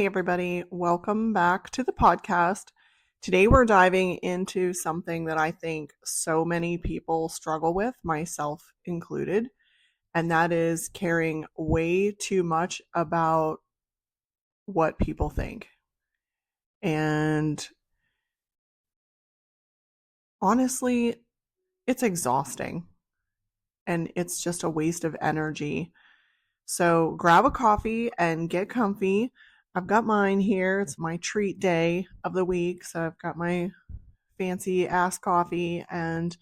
Hey, everybody, welcome back to the podcast. Today, we're diving into something that I think so many people struggle with, myself included, and that is caring way too much about what people think. And honestly, it's exhausting and it's just a waste of energy. So, grab a coffee and get comfy. I've got mine here. It's my treat day of the week. So, I've got my fancy ass coffee and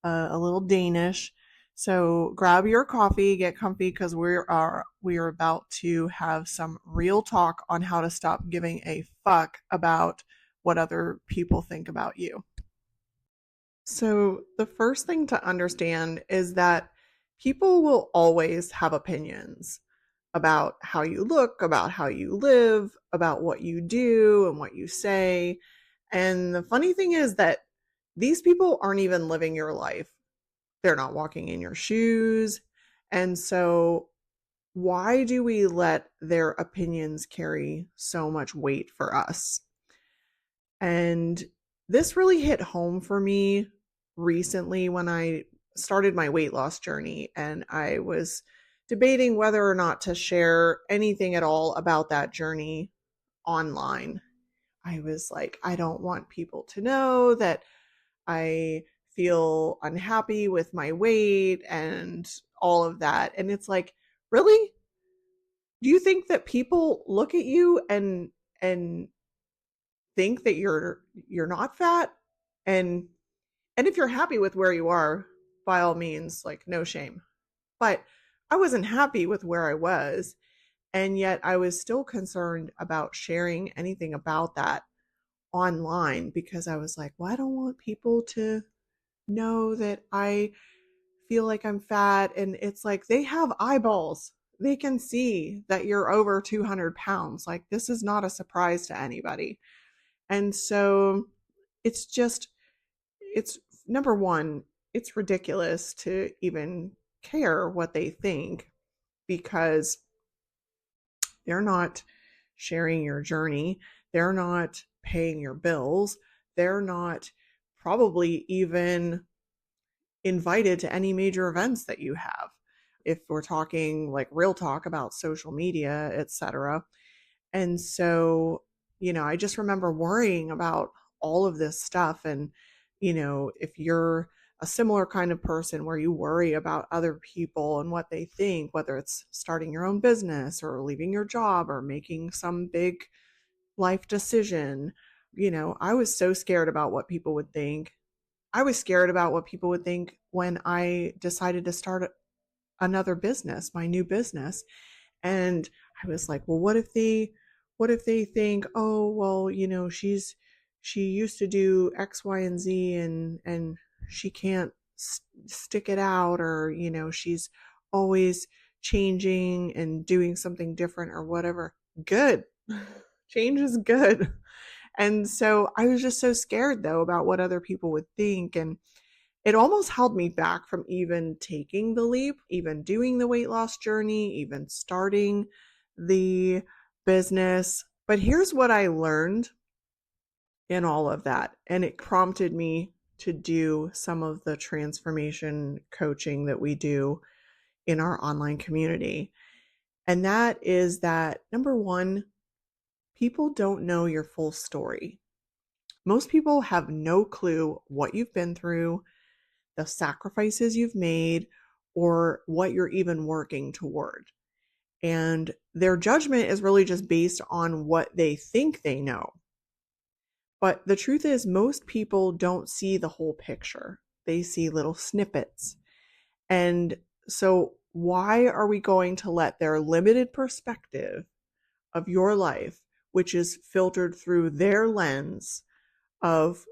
a little Danish. So grab your coffee, get comfy because we are about to have some real talk on how to stop giving a fuck about what other people think about you. So the first thing to understand is that people will always have opinions about how you look, about how you live, about what you do and what you say. And the funny thing is that these people aren't even living your life. They're not walking in your shoes. And so, why do we let their opinions carry so much weight for us? And this really hit home for me recently when I started my weight loss journey and I was debating whether or not to share anything at all about that journey online. I was like, I don't want people to know that I feel unhappy with my weight and all of that. And it's like, really? Do you think that people look at you and think that you're not fat? And and if you're happy with where you are, by all means, like no shame. But I wasn't happy with where I was, and yet I was still concerned about sharing anything about that online because I was like, well, I don't want people to know that I feel like I'm fat. And it's like they have eyeballs. They can see that you're over 200 pounds. Like, this is not a surprise to anybody. And so it's just, it's number one, it's ridiculous to even care what they think because they're not sharing your journey. They're not paying your bills. They're not probably even invited to any major events that you have. If we're talking like real talk about social media, etc. And so, I just remember worrying about all of this stuff. And, if you're a similar kind of person where you worry about other people and what they think, whether it's starting your own business or leaving your job or making some big life decision, I was so scared about what people would think. I was scared about what people would think when I decided to start another business, my new business. And I was like, well, what if they think, oh, well, she used to do X, Y, and Z and she can't stick it out, or, she's always changing and doing something different or whatever. Good. Change is good. And so I was just so scared though about what other people would think. And it almost held me back from even taking the leap, even doing the weight loss journey, even starting the business. But here's what I learned in all of that. And it prompted me to do some of the transformation coaching that we do in our online community. And that is that number one, people don't know your full story. Most people have no clue what you've been through, the sacrifices you've made, or what you're even working toward. And their judgment is really just based on what they think they know. But the truth is, most people don't see the whole picture. They see little snippets. And so, why are we going to let their limited perspective of your life, which is filtered through their lens of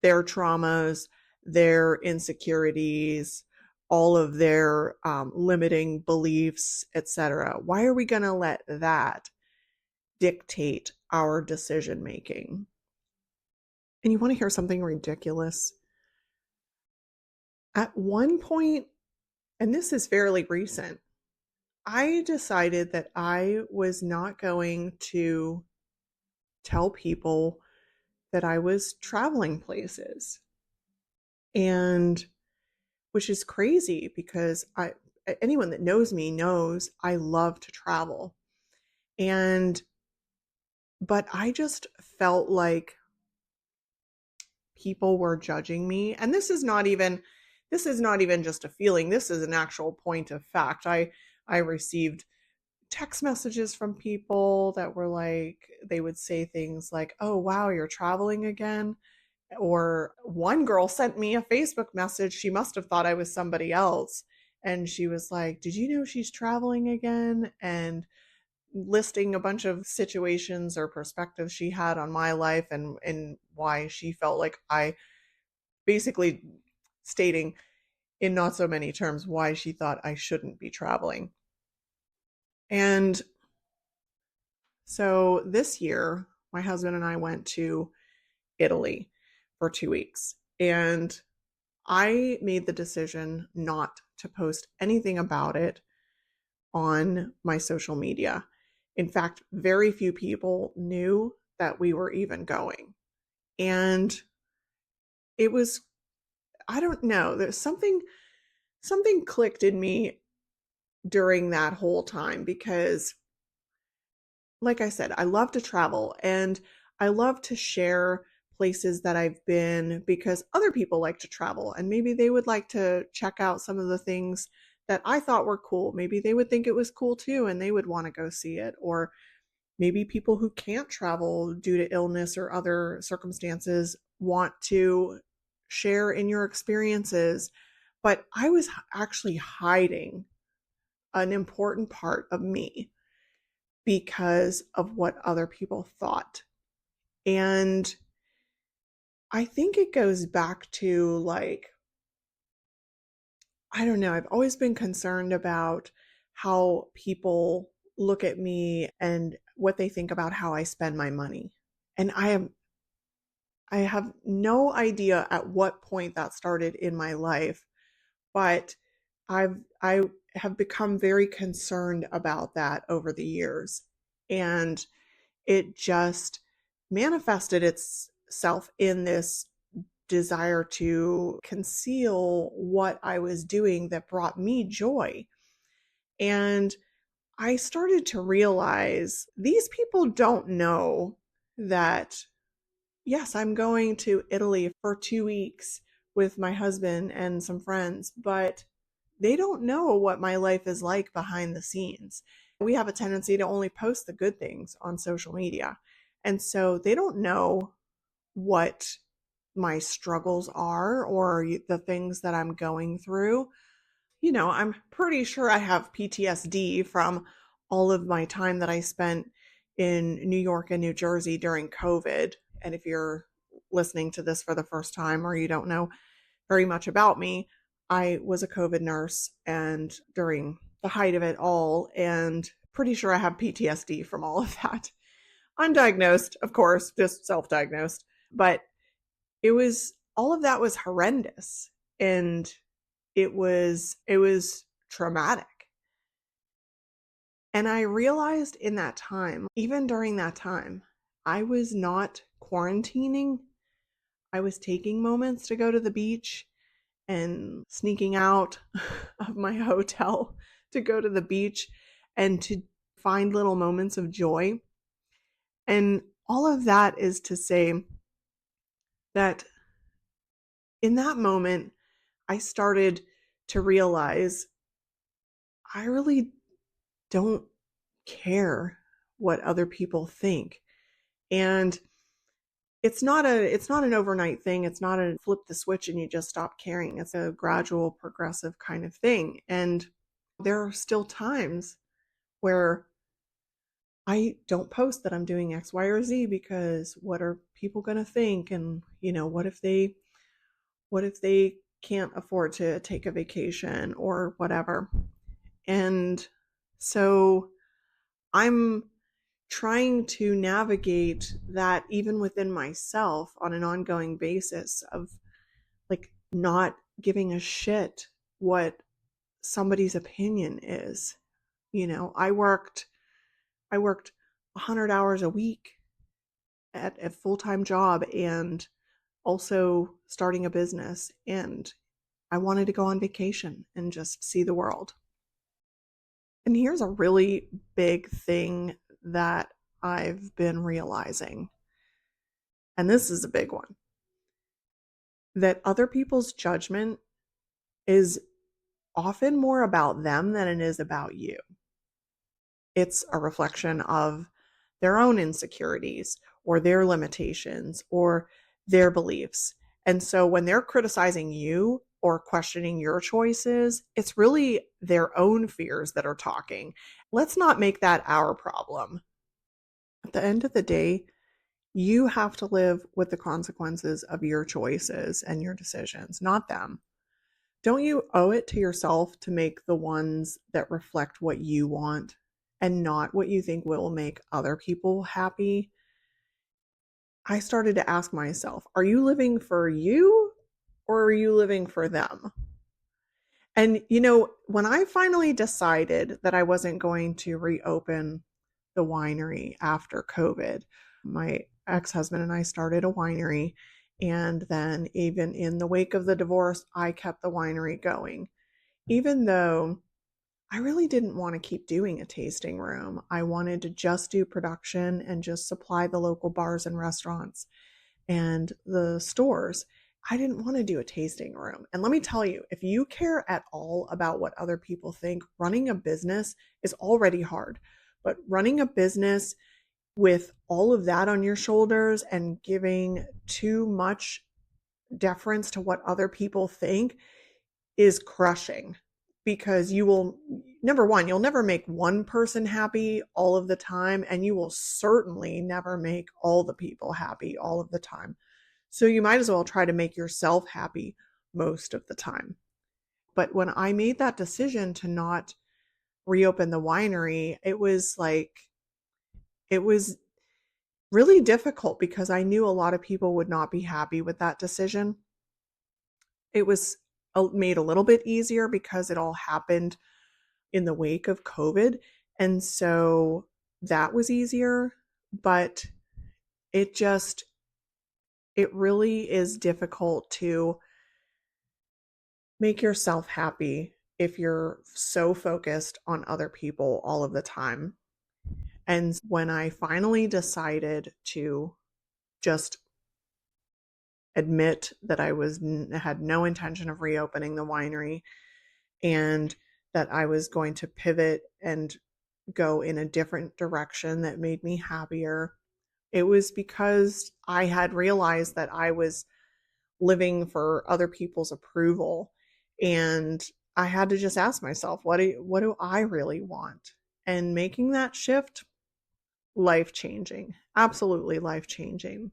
their traumas, their insecurities, all of their limiting beliefs, etc. Why are we going to let that dictate our decision making? And you want to hear something ridiculous? At one point, and this is fairly recent, I decided that I was not going to tell people that I was traveling places. And which is crazy because anyone that knows me knows I love to travel. And but I just felt like people were judging me. And this is not even just a feeling. This is an actual point of fact. I received text messages from people that were like, they would say things like, "Oh, wow, you're traveling again." Or one girl sent me a Facebook message. She must have thought I was somebody else. And she was like, "Did you know she's traveling again?" And listing a bunch of situations or perspectives she had on my life and why she felt like I basically stating in not so many terms why she thought I shouldn't be traveling. And so this year, my husband and I went to Italy for 2 weeks. And I made the decision not to post anything about it on my social media. In fact, very few people knew that we were even going. And it was, I don't know, there's something clicked in me during that whole time because like I said, I love to travel and I love to share places that I've been because other people like to travel and maybe they would like to check out some of the things that I thought were cool. Maybe they would think it was cool too and they would want to go see it. Or maybe people who can't travel due to illness or other circumstances want to share in your experiences. But I was actually hiding an important part of me because of what other people thought. And I think it goes back to like, I don't know, I've always been concerned about how people look at me and what they think about how I spend my money. And I have no idea at what point that started in my life, but I have become very concerned about that over the years. And it just manifested itself in this desire to conceal what I was doing that brought me joy. And I started to realize these people don't know that, yes, I'm going to Italy for 2 weeks with my husband and some friends, but they don't know what my life is like behind the scenes. We have a tendency to only post the good things on social media. And so they don't know what my struggles are or the things that I'm going through. I'm pretty sure I have PTSD from all of my time that I spent in New York and New Jersey during COVID. And if you're listening to this for the first time or you don't know very much about me, I was a COVID nurse and during the height of it all, and pretty sure I have PTSD from all of that. Undiagnosed, of course, just self diagnosed. But it was all of that was horrendous and it was traumatic. And I realized in that time, even during that time, I was not quarantining. I was taking moments to go to the beach and sneaking out of my hotel to go to the beach and to find little moments of joy. And all of that is to say that in that moment, I started to realize I really don't care what other people think. And it's not an overnight thing. It's not a flip the switch and you just stop caring. It's a gradual progressive kind of thing. And there are still times where I don't post that I'm doing X, Y, or Z because what are people going to think? And, what if they can't afford to take a vacation or whatever? And so I'm trying to navigate that even within myself on an ongoing basis of like not giving a shit what somebody's opinion is. I worked 100 hours a week at a full-time job and also starting a business, and I wanted to go on vacation and just see the world. And here's a really big thing that I've been realizing, and this is a big one, that other people's judgment is often more about them than it is about you. It's a reflection of their own insecurities or their limitations or their beliefs. And so when they're criticizing you or questioning your choices, it's really their own fears that are talking. Let's not make that our problem. At the end of the day, you have to live with the consequences of your choices and your decisions, not them. Don't you owe it to yourself to make the ones that reflect what you want and not what you think will make other people happy? I started to ask myself, are you living for you or are you living for them? And, when I finally decided that I wasn't going to reopen the winery after COVID, my ex-husband and I started a winery. And then even in the wake of the divorce, I kept the winery going. Even though I really didn't want to keep doing a tasting room. I wanted to just do production and just supply the local bars and restaurants and the stores. I didn't want to do a tasting room. And let me tell you, if you care at all about what other people think, running a business is already hard. But running a business with all of that on your shoulders and giving too much deference to what other people think is crushing, because you will, number one, you'll never make one person happy all of the time, and you will certainly never make all the people happy all of the time. So you might as well try to make yourself happy most of the time. But when I made that decision to not reopen the winery, it was really difficult because I knew a lot of people would not be happy with that decision. It was made a little bit easier because it all happened in the wake of COVID. And so that was easier, but it really is difficult to make yourself happy if you're so focused on other people all of the time. And when I finally decided to just admit that I had no intention of reopening the winery and that I was going to pivot and go in a different direction that made me happier, it was because I had realized that I was living for other people's approval. And I had to just ask myself, what do I really want? And making that shift, life-changing, absolutely life-changing.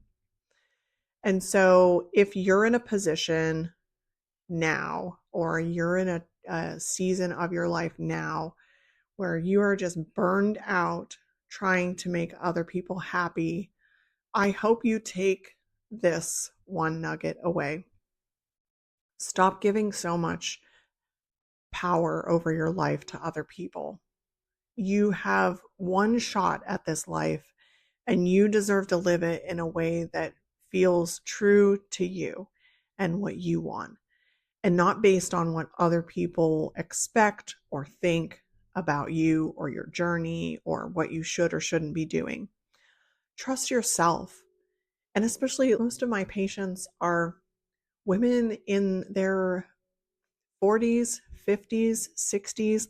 And so if you're in a position now, or you're in a season of your life now where you are just burned out trying to make other people happy, I hope you take this one nugget away. Stop giving so much power over your life to other people. You have one shot at this life, and you deserve to live it in a way that feels true to you and what you want, and not based on what other people expect or think about you or your journey or what you should or shouldn't be doing. Trust yourself. And especially, most of my patients are women in their 40s, 50s, 60s.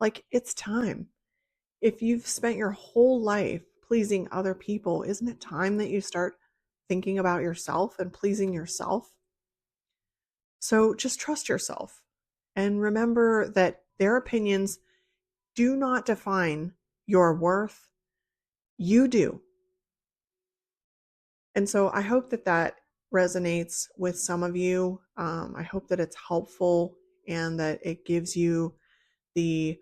Like, it's time. If you've spent your whole life pleasing other people, isn't it time that you start thinking about yourself and pleasing yourself? So just trust yourself and remember that their opinions do not define your worth. You do. And so I hope that resonates with some of you. I hope that it's helpful and that it gives you the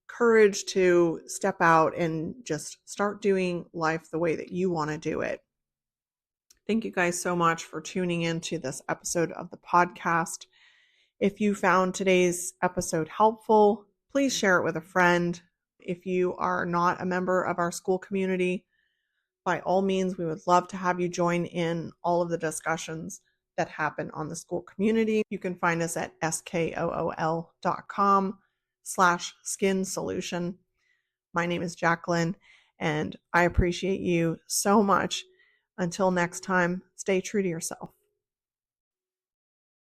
courage to step out and just start doing life the way that you want to do it. Thank you guys so much for tuning in to this episode of the podcast. If you found today's episode helpful, Please share it with a friend. If you are not a member of our school community, by all means, we would love to have you join in all of the discussions that happen on the school community. You can find us at skool.com/skin solution. My name is Jacqueline, and I appreciate you so much. Until next time, stay true to yourself.